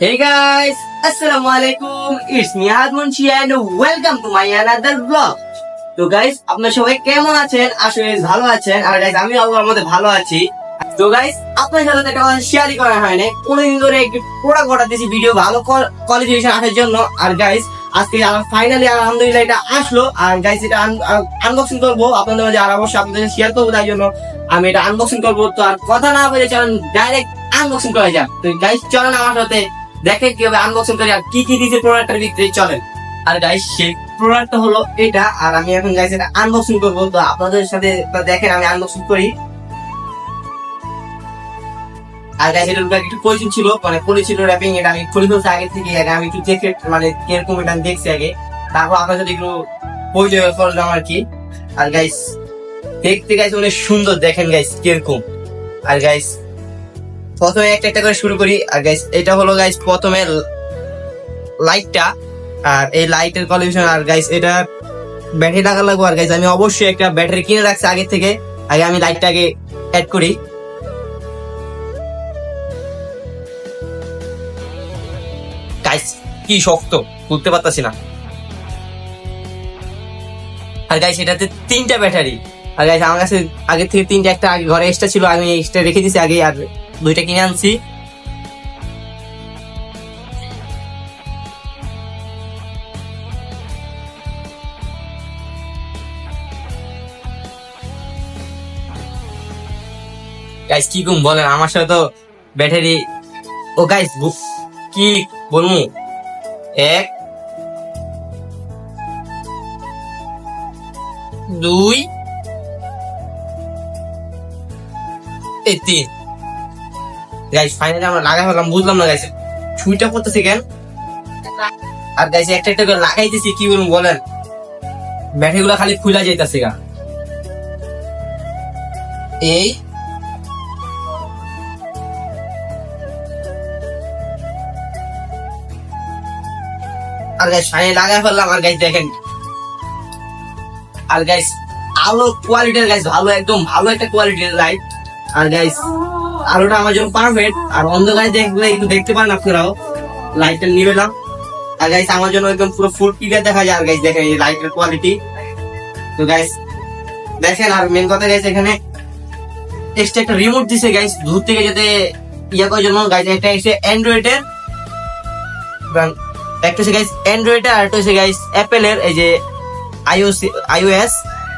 Hey guys, Assalamualaikum. It's me Admunchi and welcome to my another vlog. তো guys আপনারা সবাই কেমন আছেন? আশা করি ভালো আছেন। আর গাইস আমি আল্লাহর মধ্যে ভালো আছি। তো গাইস আপনার সাথে একটা কথা শেয়ারই করা হয় না। অনেকদিন ধরে একটু প্রোডাক্ট অর্ডার দিয়েছি ভিডিও ভালো কোয়ালিটি আসার জন্য। আর গাইস আজকে ফাইনালি আলহামদুলিল্লাহ এটা আসলো। আর গাইস এটা আনবক্সিং করবো আপনাদের মাঝে, আর অবশ্যই আপনাদের শেয়ার করবো, তাই জন্য আমি এটা আনবক্সিং করবো। তো আর কথা না বলে চলেন ডাইরেক্ট আনবক্সিং করা যাক। তো গাইস চলেন আমার সাথে দেখেন কিভাবে আনবক্সিং করি আর কি কি দিয়েছে প্রোডাক্টের ভিতরে, চলেন। আর গাইস সেই প্রোডাক্টটা হলো এটা, আর আমি এখন গাইস এটা আনবক্সিং করবো। তো আপনাদের সাথে দেখেন আমি আনবক্সিং করি। আর গাইস এটা একটু পরিচিত ছিল, মানে পরিচিত র্যাপিং, এটা আমি খুলে ফেলছি আগে থেকে। আগে আমি একটু দেখে মানে কিরকম এটা আমি দেখছি আগে, তারপর আপনার সাথে একটু পরিচয় করলাম আর কি। আর গাইস দেখতে গাইস অনেক সুন্দর, দেখেন গাইস কিরকম। আর গাইস প্রথমে একটা একটা করে শুরু করি। আর গাইস এটা হলো গাইস প্রথমে লাইটটা, আর এই লাইটের কোয়ালিফিকেশন। আর গাইস এটা ব্যাটারি লাগা লাগবে। আর গাইস আমি অবশ্যই একটা ব্যাটারি কিনে রাখছি আগে থেকে। আগে আমি লাইটটাকে অ্যাড করি। গাইস কি শক্ত, খুলতে পারতাছি না। আর গাইস এটাতে 3টা ব্যাটারি। আর গাইস আমার কাছে আগে থেকে 3টা, একটা আগে ঘরে এক্সট্রা ছিল, আমি এক্সট্রা রেখে দিছি আগে, আর 2টা কিনে আনছি। গাইস কি কম বলেন, আমার সাথে তো ব্যাটারি ও গাইস কি বলবো, 1 2 3 গাইস ফাইনালি আমরা লাগাই ফেললাম। বুঝলাম না গাইস ছুইটা করতেছি কেন। আর গাইস একটা একটা করে লাগাইতেছি, কি বলবো বলেন, ব্যাটারি গুলা খালি খুলা যাইতেছে গা। এই আর গাইস ফাইনালি লাগাই ফেললাম। আর গাইস দেখেন, আর গাইস আলো কোয়ালিটির গাইস ভালো, একদম ভালো একটা কোয়ালিটির লাইট। আর গাইস আলোটা আমার জন্য পারফেক্ট। আর অন্ধকারে দেখলে একটু দেখতে পান আপনারাও, লাইটটা নিবে না। আর গাইস আমার জন্য একদম পুরো ফুল ক্লিয়ার দেখা যায়। আর গাইস দেখেন এই লাইটের কোয়ালিটি। তো গাইস দেখেন, আর মেন কথা গাইস এখানে এক্সট্রা একটা রিমোট দিছে গাইস, দূর থেকে যাতে ইয়া করার জন্য। গাইস একটা এসে অ্যান্ড্রয়েডের, একটা হচ্ছে গাইস অ্যান্ড্রয়েডের, আর একটা হচ্ছে গাইস অ্যাপেলের, এই যে iOS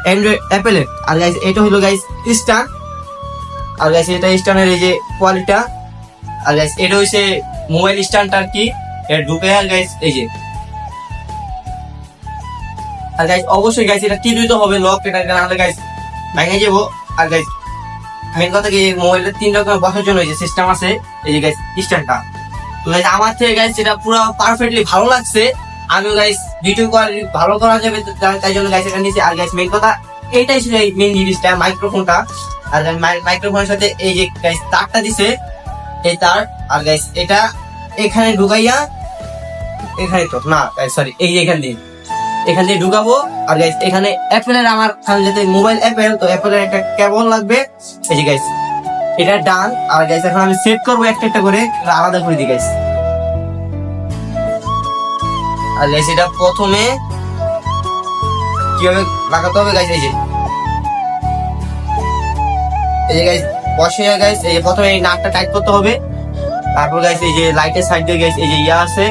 অ্যান্ড্রয়েড অ্যাপেলের। আর গাইস এটা হলো গাইস স্টার। আর গাইস এটা স্ট্যান্ডের এই যে কোয়ালিটিটা। আর গাইস এটা হইছে মোবাইল স্ট্যান্ড আর কি, এটা ঢুকে। আর গাইস এই যে, আর গাইস অবশ্যই গাইস এটা টিপ দিতে হবে লক, এটা নাহলে গাইস ভেঙে যাবো। আর গাইস মেন কথা কি, মোবাইলের 3 রকম বসার জন্য এই যে সিস্টেম আছে, এই যে গাইস স্ট্যান্ডটা। তো গাইস আমার থেকে গাইস এটা পুরো পারফেক্টলি ভালো লাগছে। আমিও গাইস ভিডিও কোয়ালিটি ভালো করা যাবে তাই জন্য গাইস এটা নিয়েছি। আর গাইস মেন কথা এইটাই ছিল মেন জিনিসটা, মাইক্রোফোনটা। আর মাইক্রোফোনের সাথে এই যে গাইস তারটা দিছে, এই তার। আর গাইস এটা এখানে ঢুকাইয়া, এখানে তো না সরি, এই যে এখান দিয়ে ঢুকাবো। আর গাইস এখানে অ্যাপেলের, আমার যাতে মোবাইল অ্যাপেল, তো অ্যাপেলের একটা কেবল লাগবে। এই যে গাইস এটা ডান। আর গাইস এখন আমি সেট করবো একটা একটা করে, আলাদা করে দিই গাইস। আর গাইস এটা প্রথমে কিভাবে লাগাতে হবে গাইস, এই যে গাইস বসে গাইস, এই যে প্রথমে এই নাটটা টাইট করতে হবে। তারপর গাইস এই যে লাইটের সাইড দিয়ে গাইস এই যে ইয়া আছে,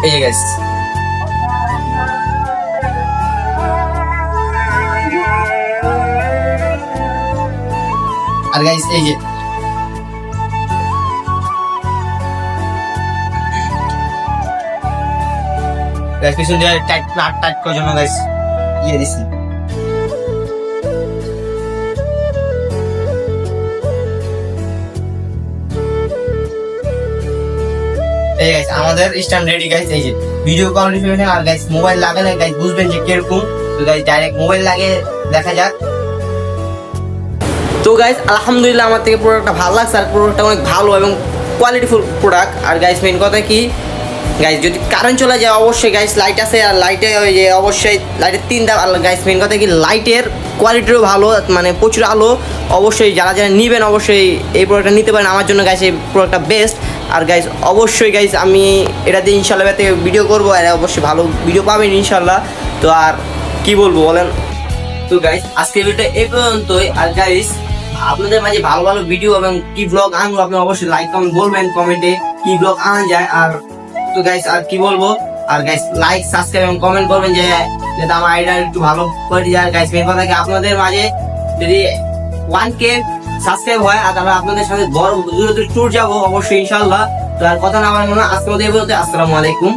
এই যে গাইস। আর গাইস এই যে গাইস পিছন দিয়ে টাইট করার জন্য গাইস ইয়ে দিছি। এই গাইস আমাদের স্ট্যান্ড রেডি গাইস। এই যে ভিডিও কোয়ালিফিকেশন। আর গাইস মোবাইল লাগালে গাইস বুঝবেন যে কিরকম। তো গাইস ডাইরেক্ট মোবাইল লাগে দেখা যাক। তো গাইস আলহামদুলিল্লাহ আমার থেকে প্রোডাক্টটা ভালো লাগছে, আর প্রোডাক্টটা অনেক ভালো এবং কোয়ালিটিফুল প্রোডাক্ট। আর গাইস মেন কথা কি, গাইস যদি কারেন্ট চলে যায় অবশ্যই গাইস লাইট আছে, আর লাইটে ওই যে অবশ্যই লাইটের 3 ধাপ। আর গাইস মেন কথা কি লাইটের কোয়ালিটিও ভালো, মানে প্রচুর আলো। অবশ্যই যারা যারা নেবেন অবশ্যই এই প্রোডাক্টটা নিতে পারেন, আমার জন্য গাইস এই প্রোডাক্টটা বেস্ট। আর গাইস অবশ্যই গাইস আমি এটা দিয়ে ইনশাল্লাহ ভিডিও করবো, আর অবশ্যই ভালো ভিডিও পাবেন ইনশাল্লাহ। তো আর কি বলবো বলেন। তো গাইস আজকের ভিডিওটা এই পর্যন্তই। আর গাইস আপনাদের মাঝে ভালো ভালো ভিডিও এবং কি ব্লগ আনবো আপনি অবশ্যই লাইক কমেন্ট বলবেন, কমেন্টে কি ব্লগ আনা যায়। আর তো গাইস আর কি বলবো, আর গাইস লাইক সাবস্ক্রাইব এবং কমেন্ট করবেন যে যাতে আমার আইডিয়া একটু ভালো করে যায়। গাইস মেন কথা কি আপনাদের মাঝে যদি 1K সাবস্ক্রাইব হয়, আর তাহলে আপনাদের সাথে বড় দূরে দূরে ট্যুর যাবো অবশ্যই ইনশাআল্লাহ। তো আর কথা না বলার মনে আজকে মধ্যে এই পর্যন্ত। আসসালামু আলাইকুম।